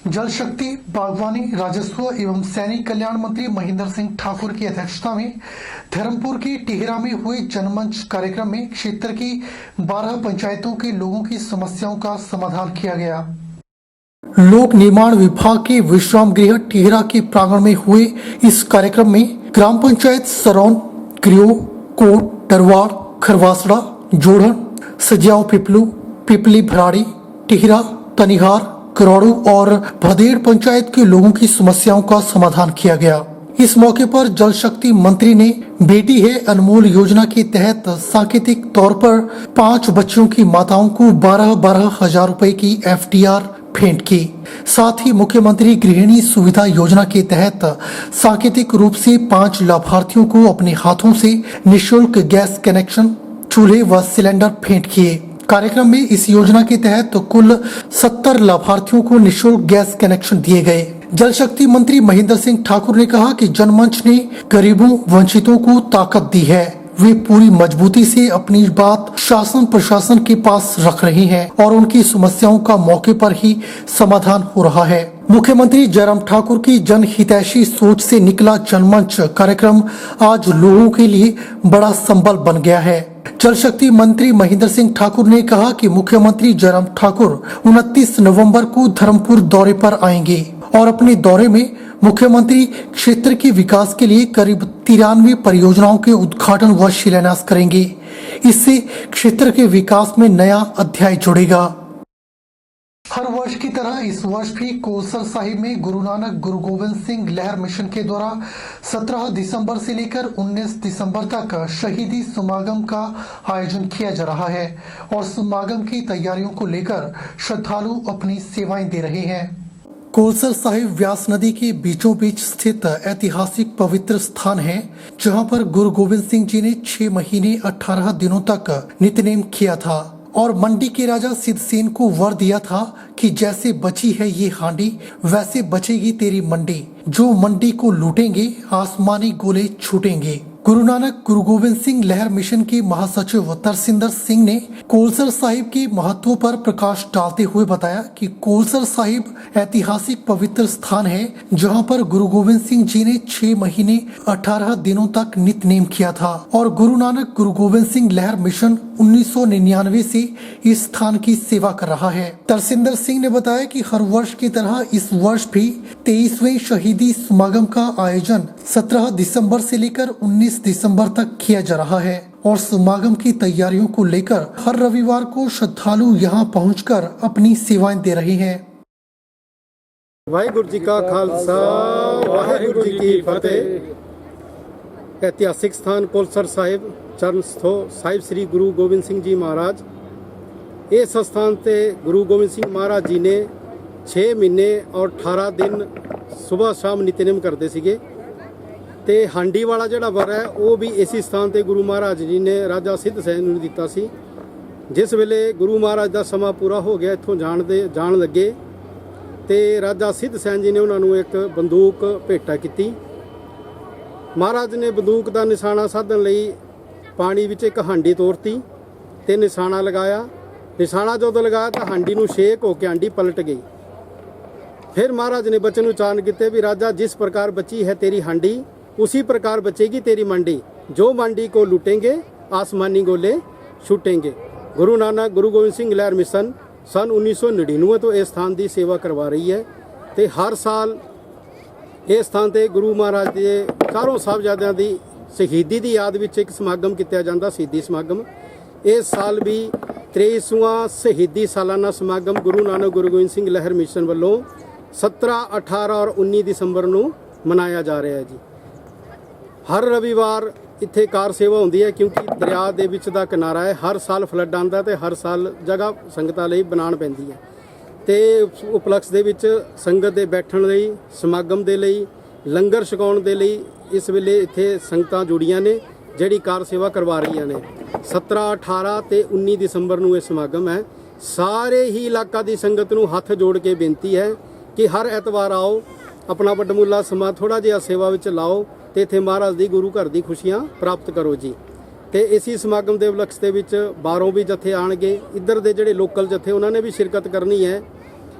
जल शक्ति, बागवानी, राजस्व एवं सैनिक कल्याण मंत्री महेंद्र सिंह ठाकुर की अध्यक्षता में धर्मपुर के टिहरा में हुए जनमंच कार्यक्रम में क्षेत्र की 12 पंचायतों के लोगों की समस्याओं का समाधान किया गया। लोक निर्माण विभाग के विश्राम गृह टिहरा के प्रांगण में हुए इस कार्यक्रम में ग्राम पंचायत सरौन, ग्रियो, कोट, डरवाड़, खरवासड़ा, जोड़न, सज्जाओ पिपलू, पिपली भराड़ी, टिहरा, तनिहार, करोड़ू और भदेड़ पंचायत के लोगों की समस्याओं का समाधान किया गया। इस मौके पर जल शक्ति मंत्री ने बेटी है अनमोल योजना के तहत सांकेतिक तौर पर 5 बच्चियों की माताओं को 12-12 हजार रुपए की FDR भेंट की। साथ ही मुख्यमंत्री गृहिणी सुविधा योजना के तहत सांकेतिक रूप से 5 लाभार्थियों को अपने हाथों से निःशुल्क गैस कनेक्शन, चूल्हे व सिलेंडर भेंट किए। कार्यक्रम में इस योजना के तहत कुल 70 लाभार्थियों को निःशुल्क गैस कनेक्शन दिए गए। जल शक्ति मंत्री महेंद्र सिंह ठाकुर ने कहा कि जनमंच ने गरीबों, वंचितों को ताकत दी है। वे पूरी मजबूती से अपनी बात शासन प्रशासन के पास रख रहे हैं और उनकी समस्याओं का मौके पर ही समाधान हो रहा है। मुख्यमंत्री जयराम ठाकुर की जनहितैषी सोच से निकला जनमंच कार्यक्रम आज लोगों के लिए बड़ा संबल बन गया है। जल शक्ति मंत्री महेंद्र सिंह ठाकुर ने कहा कि मुख्यमंत्री जयराम ठाकुर 29 नवंबर को धर्मपुर दौरे पर आएंगे और अपने दौरे में मुख्यमंत्री क्षेत्र के विकास के लिए करीब 93 परियोजनाओं के उद्घाटन व शिलान्यास करेंगे। इससे क्षेत्र के विकास में नया अध्याय जुड़ेगा। हर वर्ष की तरह इस वर्ष भी कोलसर साहिब में गुरु नानक गुरु गोविंद सिंह लहर मिशन के द्वारा 17 दिसंबर से लेकर 19 दिसंबर तक शहीदी समागम का आयोजन किया जा रहा है और समागम की तैयारियों को लेकर श्रद्धालु अपनी सेवाएं दे रहे हैं। कोलसर साहिब व्यास नदी के बीचों बीच स्थित ऐतिहासिक पवित्र स्थान है, जहां पर गुरु गोविंद सिंह जी ने 6 महीने 18 दिनों तक नित्यनेम किया था और मंडी के राजा सिद्धसेन को वर दिया था कि जैसे बची है ये हांडी वैसे बचेगी तेरी मंडी, जो मंडी को लूटेंगे आसमानी गोले छूटेंगे। गुरु नानक गुरु गोविंद सिंह लहर मिशन के महासचिव तरसिंदर सिंह ने कोलसर साहिब के महत्व पर प्रकाश डालते हुए बताया कि कोलसर साहिब ऐतिहासिक पवित्र स्थान है, जहां पर गुरु गोविंद सिंह जी ने 6 महीने 18 दिनों तक नित्यनेम किया था और गुरु नानक गुरु गोविंद सिंह लहर मिशन 1999 से इस स्थान की सेवा कर रहा है। तरसिंदर सिंह ने बताया कि हर वर्ष की तरह इस वर्ष भी 23वें शहीदी समागम का आयोजन 17 दिसंबर से लेकर 19 दिसंबर तक किया जा रहा है और समागम की तैयारियों को लेकर हर रविवार को श्रद्धालु यहां पहुंचकर अपनी सेवाएं दे रहे हैं। वाहिगुरु जी का खालसा, वाहिगुरु जी की फतेह। ऐतिहासिक स्थान कोलसर साहिब चरण स्थो साहिब श्री गुरु गोबिंद सिंह जी महाराज। इस स्थान से गुरु गोबिंद सिंह महाराज जी ने 6 महीने और 18 दिन सुबह शाम नित्यनेम करते सीगे ते हांडी वाला जिहड़ा वर है वो भी इसी स्थान ते गुरु महाराज जी ने राजा सिद्धसेन नूं दिता सी। जिस वेले गुरु महाराज का समा पूरा हो गया इत्थों जाण लगे ते राजा सिद्धसेन जी ने उन्हां नूं एक बंदूक भेटा की। महाराज ने बंदूक का निशाना साधन लई पानी विच एक हांडी तोड़ती ते निशाना लगाया। निशाना जदों लगाया तो हांडी नूं शेक होकर हांडी पलट गई। फिर महाराज ने बचन उच्चारण किए भी राजा जिस प्रकार बची है तेरी हांडी उसी प्रकार बचेगी तेरी मंडी, जो मंडी को लूटेंगे आसमानी गोले छूटेंगे। गुरु नानक गुरु गोविंद सिंह लहर मिशन सन 1999 तो इस स्थान की सेवा करवा रही है ते हर साल इस स्थान ते गुरु महाराज के चारों साहबजादियां की शहीदी की याद में एक समागम किया जाता, शहीदी समागम। इस साल भी 23वां शहीदी सालाना समागम गुरु नानक गुरु गोविंद सिंह लहर मिशन वालों 17, 18 और 19 दिसंबर को मनाया जा रहा है जी। हर रविवार इत्थे कार सेवा होंदी है क्योंकि दरिया दे विच दा किनारा है। हर साल फ्लड आंदा ते हर साल जगह संगतां लई बनाण पैंदी है ते उपलक्ष दे विच संगत दे बैठण लई, समागम दे लई, लंगर छकाउण दे लई इस वेले इत्थे संगतां जुड़ियां ने जिहड़ी कार सेवा करवा रही ने। 17, 18 ते 19 दिसंबर नूं इह समागम है। सारे ही इलाका दी संगत नूं हत्थ जोड़ के बेनती है कि हर एतवार आओ, अपना वडमुला समा थोड़ा जिहा सेवा विच लाओ ते इत्थे महाराज दी गुरु घर दी खुशियां प्राप्त करो जी। ਤੇ इसी समागम के उपलक्ष के बाहरों भी जत्थे आएंगे, इधर के जोड़े लोकल जत्थे उन्होंने भी शिरकत करनी है।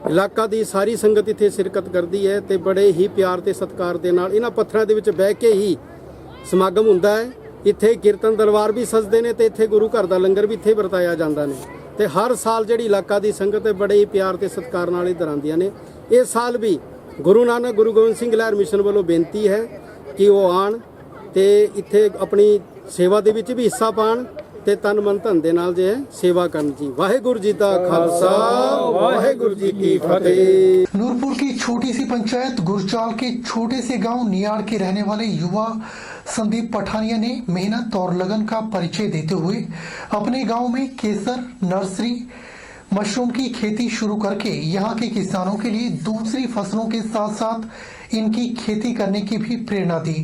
ਇਲਾਕਾ ਦੀ ਸਾਰੀ ਸੰਗਤ ਇੱਥੇ ਸ਼ਿਰਕਤ ਕਰਦੀ ਹੈ ਤੇ ਬੜੇ ਹੀ ਪਿਆਰ ਤੇ ਸਤਿਕਾਰ ਦੇ ਨਾਲ ਇਹਨਾਂ ਪੱਥਰਾਂ ਦੇ ਵਿੱਚ ਬਹਿ ਕੇ ਹੀ ਸਮਾਗਮ ਹੁੰਦਾ ਹੈ। ਇੱਥੇ ਕੀਰਤਨ ਦਰਬਾਰ ਵੀ ਸਜਦੇ ਨੇ ਤੇ ਇੱਥੇ ਗੁਰੂ ਘਰ ਦਾ ਲੰਗਰ ਵੀ ਇੱਥੇ ਵਰਤਾਇਆ ਜਾਂਦਾ ਨੇ ਤੇ ਹਰ ਸਾਲ ਜਿਹੜੀ ਇਲਾਕਾ ਦੀ ਸੰਗਤ ਹੈ ਬੜੇ ਹੀ ਪਿਆਰ ਤੇ ਸਤਿਕਾਰ ਨਾਲ ਇਧਰ ਆਉਂਦੀਆਂ ਨੇ। ਇਸ ਸਾਲ ਵੀ ਗੁਰੂ ਨਾਨਕ ਗੁਰੂ ਗੋਬਿੰਦ ਸਿੰਘ ਲਹਿਰ ਮਿਸ਼ਨ ਵੱਲੋਂ ਬੇਨਤੀ ਹੈ ਕਿ ਉਹ ਆਣ ਤੇ ਇੱਥੇ ਆਪਣੀ ਸੇਵਾ ਦੇ ਵਿੱਚ ਵੀ ਹਿੱਸਾ ਪਾਣ ਤੇ ਤਨ ਮਨ ਧਨ ਦੇ ਨਾਲ ਜੇ ਸੇਵਾ ਕਰਨ जी। वाहेगुरु जी का खालसा वाहेगुरु जी की फतेह। नूरपुर की छोटी सी पंचायत गुरचाल के छोटे से गांव नियाड़ के रहने वाले युवा संदीप पठानिया ने मेहनत और लगन का परिचय देते हुए अपने गांव में केसर, नर्सरी, मशरूम की खेती शुरू करके यहां के किसानों के लिए दूसरी फसलों के साथ साथ इनकी खेती करने की भी प्रेरणा दी।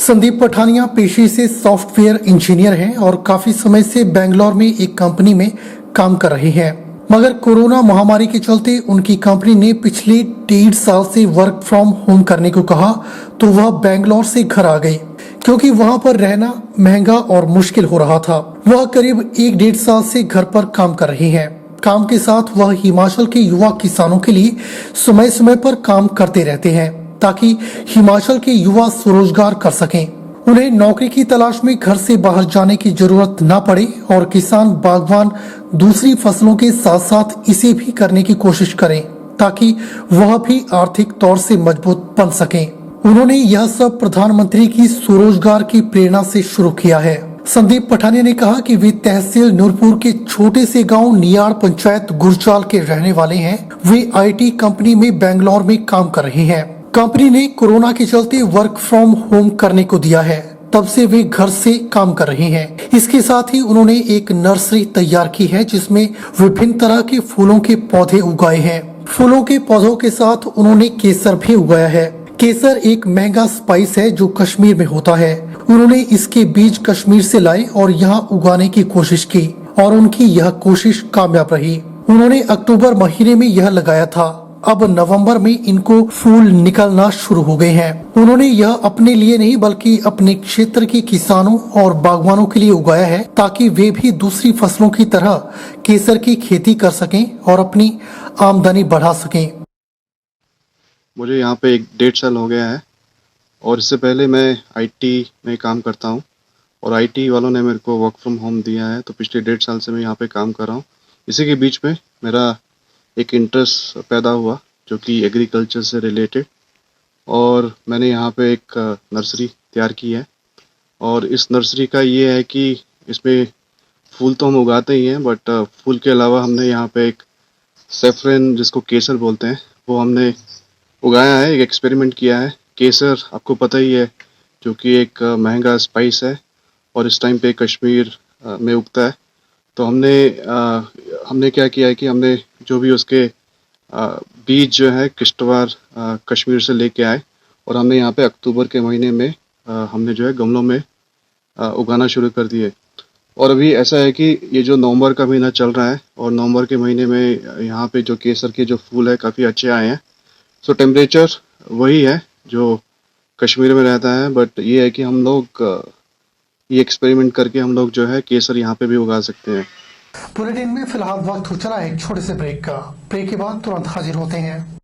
संदीप पठानिया पेशे से सॉफ्टवेयर इंजीनियर हैं और काफी समय से बेंगलोर में एक कंपनी में काम कर रहे हैं, मगर कोरोना महामारी के चलते उनकी कंपनी ने पिछले 1.5 साल से वर्क फ्रॉम होम करने को कहा तो वह बेंगलोर से घर आ गए क्योंकि वहां पर रहना महंगा और मुश्किल हो रहा था। वह करीब 1.5 साल से घर पर काम कर रहे हैं। काम के साथ वह हिमाचल के युवा किसानों के लिए समय समय पर काम करते रहते हैं ताकि हिमाचल के युवा स्वरोजगार कर सकें। उन्हें नौकरी की तलाश में घर से बाहर जाने की जरूरत न पड़े और किसान बागवान दूसरी फसलों के साथ साथ इसे भी करने की कोशिश करें ताकि वह भी आर्थिक तौर से मजबूत बन सकें। उन्होंने यह सब प्रधानमंत्री की स्वरोजगार की प्रेरणा से शुरू किया है। संदीप पठानिया ने कहा कि वे तहसील नूरपुर के छोटे से गांव नियाड़ पंचायत गुरचाल के रहने वाले हैं। वे IT कंपनी में बेंगलोर में काम कर रहे हैं। कंपनी ने कोरोना के चलते वर्क फ्रॉम होम करने को दिया है, तब से वे घर से काम कर रहे हैं। इसके साथ ही उन्होंने एक नर्सरी तैयार की है जिसमें विभिन्न तरह के फूलों के पौधे उगाए हैं। फूलों के पौधों के साथ उन्होंने केसर भी उगाया है। केसर एक महंगा स्पाइस है जो कश्मीर में होता है। उन्होंने इसके बीज कश्मीर से लाए और यहाँ उगाने की कोशिश की और उनकी यह कोशिश कामयाब रही। उन्होंने अक्टूबर महीने में यह लगाया था। अब नवंबर में इनको फूल निकलना शुरू हो गए हैं। उन्होंने यह अपने लिए नहीं बल्कि अपने क्षेत्र के किसानों और बागवानों के लिए उगाया है ताकि वे भी दूसरी फसलों की तरह केसर की खेती कर सकें और अपनी आमदनी बढ़ा सकें। मुझे यहाँ पे 1.5 साल हो गया है और इससे पहले मैं IT में काम करता हूँ और IT वालों ने मेरे को वर्क फ्रॉम होम दिया है, तो पिछले 1.5 साल से मैं यहाँ पे काम कर रहा हूँ। इसी के बीच में मेरा एक इंटरेस्ट पैदा हुआ जो कि एग्रीकल्चर से रिलेटेड, और मैंने यहाँ पे एक नर्सरी तैयार की है। और इस नर्सरी का ये है कि इसमें फूल तो हम उगाते ही हैं, बट फूल के अलावा हमने यहाँ पे एक सैफरन जिसको केसर बोलते हैं वो हमने उगाया है, एक एक्सपेरिमेंट किया है। केसर आपको पता ही है जो कि एक महंगा स्पाइस है और इस टाइम पे कश्मीर में उगता है। तो हमने क्या किया है कि हमने जो भी उसके बीज जो है किश्तवाड़ कश्मीर से लेके आए और हमने यहाँ पे अक्टूबर के महीने में हमने जो है गमलों में उगाना शुरू कर दिए। और अभी ऐसा है कि ये जो नवंबर का महीना चल रहा है और नवंबर के महीने में यहाँ पे जो केसर के जो फूल है काफ़ी अच्छे आए हैं। सो टेम्परेचर वही है जो कश्मीर में रहता है, बट ये है कि हम लोग ये एक्सपेरिमेंट करके हम लोग जो है केसर यहाँ पे भी उगा सकते हैं। बुलेटिन में फिलहाल वक्त हो चला है एक छोटे से ब्रेक का। ब्रेक के बाद तुरंत हाजिर होते हैं।